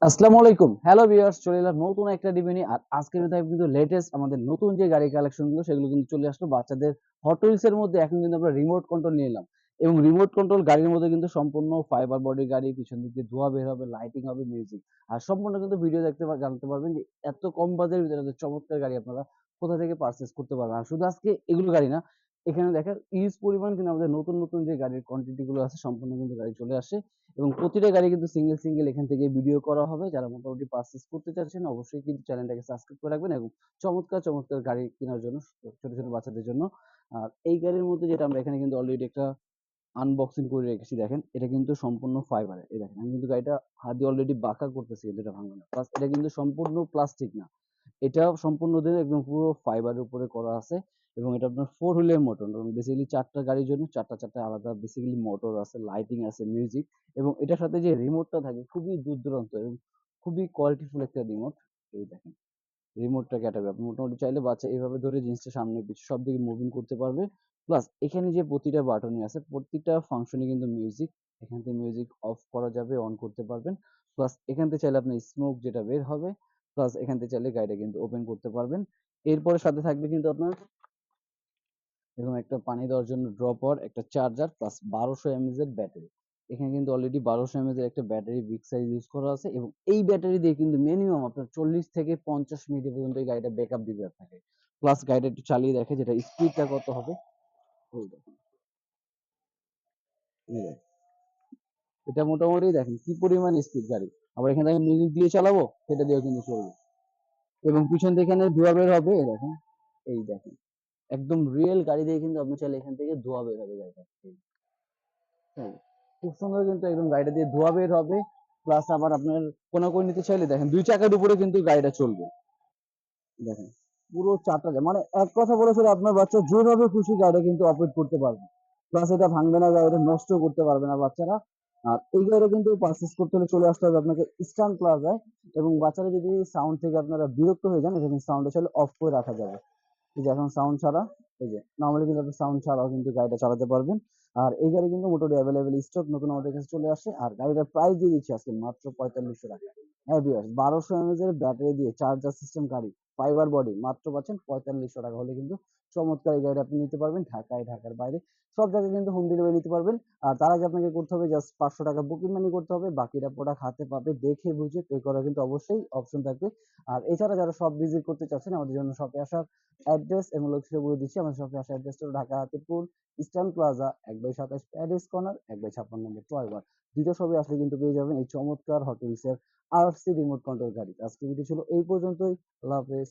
আসসালামু আলাইকুম। Hello viewers, চলে এলাম নতুন একটা রিভিউ নিয়ে। আর আজকের ভিডিওতে কিন্তু লেটেস্ট আমাদের নতুন যে গাড়ি কালেকশন গুলো সেগুলো কিন্তু চলে আসলো বাচ্চাদের হট হুইলস এর মধ্যে। এখন কিন্তু আমরা রিমোট কন্ট্রোল নিয়ে এলাম এবং রিমোট কন্ট্রোল গাড়ির মধ্যে কিন্তু সম্পূর্ণ ফাইবার বডি গাড়ি, পিছন দিক দিয়ে ধোঁয়া বের হবে, লাইটিং হবে, মিউজিক। আর সম্পূর্ণ কিন্তু ভিডিও দেখতে জানতে পারবেন যে এত কম বাজেটের ভিতরে এত চমৎকার গাড়ি আপনারা কোথা থেকে পারচেজ করতে পারবেন। আর শুধু আজকে এগুলো গাড়ি না, এখানে দেখেন ইউজ পরিমাণ কিন্তু আমাদের নতুন নতুন যে গাড়ির কোয়ান্টিটি গুলো আছে সম্পূর্ণ কিন্তু গাড়ি চলে আসে। এবং প্রতিটা গাড়ি কিন্তু সিঙ্গেল সিঙ্গেল এখান থেকে ভিডিও করা হবে। যারা মোটামুটি পারচেজ করতে চাচ্ছেন অবশ্যই কিন্তু চ্যানেলটাকে সাবস্ক্রাইব করে রাখবেন এবং চমৎকার চমৎকার গাড়ি কেনার জন্য ছোট ছোট বাচ্চাদের জন্য। আর এই গাড়ির মধ্যে যেটা আমরা এখানে কিন্তু অলরেডি একটা আনবক্সিং করে রেখেছি, দেখেন এটা কিন্তু সম্পূর্ণ ফাইবারের। এই দেখেন আমি কিন্তু গাড়িটা হাত দিয়ে অলরেডি বাঁকা করতেছি, কিন্তু এটা ভাঙবে না। প্লাস এটা কিন্তু সম্পূর্ণ প্লাস্টিক না, এটা সম্পূর্ণ দিয়ে একদম পুরো ফাইবারের উপরে করা আছে। এবং এটা আপনার ফোর হুইলের মোটর, বেসিক্যালি চারটা গাড়ির জন্য চারটা চারটা আলাদা বেসিক্যালি মোটর আছে, লাইটিং আছে, মিউজিক। এবং এটার সাথে যে রিমোটটা থাকে খুবই দূর দূরান্ত এবং খুবই কোয়ালিটিফুল একটা রিমোট। এই দেখেন রিমোটটা ক্যাটাবে, আপনি মোটামুটি চাইলে বাচ্চা এইভাবে ধরে জিনিসটা সামনে পিছু সব দিকে মুভিং করতে পারবে। প্লাস এখানে যে প্রতিটা বাটনই আছে প্রত্যেকটা ফাংশনে কিন্তু মিউজিক। এখান থেকে মিউজিক অফ করা যাবে, অন করতে পারবেন। প্লাস এখান থেকে চাইলে আপনি স্মোক যেটা বের হবে, প্লাস এখান থেকে চাইলে গাড়িটা কিন্তু ওপেন করতে পারবেন। এরপরে সাথে থাকবে কিন্তু আপনার এবং একটা পানি দেওয়ার জন্য ড্রপার, একটা চার্জার, প্লাস 1200 mAh এর ব্যাটারি। এখানে কিন্তু অলরেডি 1200 mAh এর একটা ব্যাটারি বিগ সাইজ ইউজ করা আছে এবং এই ব্যাটারি দিয়ে কিন্তু মিনিমাম আপনার 40 থেকে 50 মিনিট পর্যন্ত এই গাড়িটা ব্যাকআপ দিবে আপনাকে। প্লাস গাড়িটা একটু চালিয়ে দেখে যেটা স্পিডটা কত হবে। এই দেখেন, এই দেখেন। এটা মোটামুটি দেখেন কি পরিমাণ স্পিড গাড়ি। আবার এখানে দেখেন মিউজিক দিয়ে চালাবো, সেটা দিয়েও কিন্তু চলবে। এবং পিছন থেকে এখানে ধোঁয়া বের হবে, এই দেখেন। এই দেখেন একদম রিয়েল গাড়ি দিয়ে কিন্তু আপনি চাইলে এখান থেকে ধোঁয়া বের হবে গাড়িটা। হ্যাঁ, খুব সুন্দর কিন্তু একদম গাড়িটা দিয়ে ধোঁয়া বের হবে। প্লাস আবার আপনার কোনাকুনি নিতে চাইলে দেখেন ২ চাকার উপরে কিন্তু গাড়িটা চলবে। দেখেন পুরো ৪ টা মানে এক কথা বলে ফেলে আপনার বাচ্চা যেভাবে খুশি গাড়িটা কিন্তু অপারেট করতে পারবে। প্লাস এটা ভাঙবে না, গাড়িটা নষ্ট করতে পারবে না বাচ্চারা। আর এই গাড়িটা কিন্তু পারচেজ করতে হলে চলে আসতে হবে আপনাকে ইস্টার্ন প্লাজায়। এবং বাচ্চারা যদি সাউন্ড থেকে আপনারা বিরক্ত হয়ে যান, এখানে সাউন্ডটা চাইলে অফ করে রাখা যাবে। এই যে এখন সাউন্ড ছাড়া, এই যে নরমালি কিন্তু আপনি সাউন্ড ছাড়াও কিন্তু গাড়িটা চালাতে পারবেন। আর এই গাড়ি কিন্তু মোটামুটি অ্যাভেলেবেল স্টক নতুন আমাদের কাছে চলে আসে। আর গাড়িটার প্রাইস দিয়ে দিচ্ছি আজকে মাত্র 4500 টাকা। হ্যাঁ ভিউয়ার্স, 1200 mAh এর ব্যাটারি দিয়ে চার্জার সিস্টেম গাড়ি, ফাইবার বডি মাত্র পাচ্ছেন 4500 টাকা হলে কিন্তু চমৎকার এই গাড়িটা আপনি নিতে পারবেন। ঢাকায়, ঢাকার বাইরে সব জায়গায় কিন্তু হোম ডেলিভারি নিতে পারবেন। আর তার আগে আপনাকে করতে হবে জাস্ট 500 টাকা বুকিং মানি করতে হবে, বাকিটা প্রোডাক্ট হাতে পাবে, দেখে বুঝে পে করা কিন্তু অবশ্যই অপশন থাকবে। আর এছাড়া যারা সব ভিজিট করতে চাচ্ছেন আমাদের জন্য শপে আসার অ্যাড্রেস এবং লোকেশন বলে দিচ্ছি। আমাদের শপে আসার অ্যাড্রেসটা হলো ঢাকা হাতিরপুল ইস্টার্ন প্লাজা ১/২৭ প্যারিস কর্নার ১/৫৬ নম্বর টয় বার। দ্বিতীয় শপে আসলে কিন্তু পেয়ে যাবেন এই চমৎকার হট হুইলস এর আরসি রিমোট কন্ট্রোল গাড়ি। আজকের ভিডিও ছিল এই পর্যন্তই। আল্লাহ হাফেজ।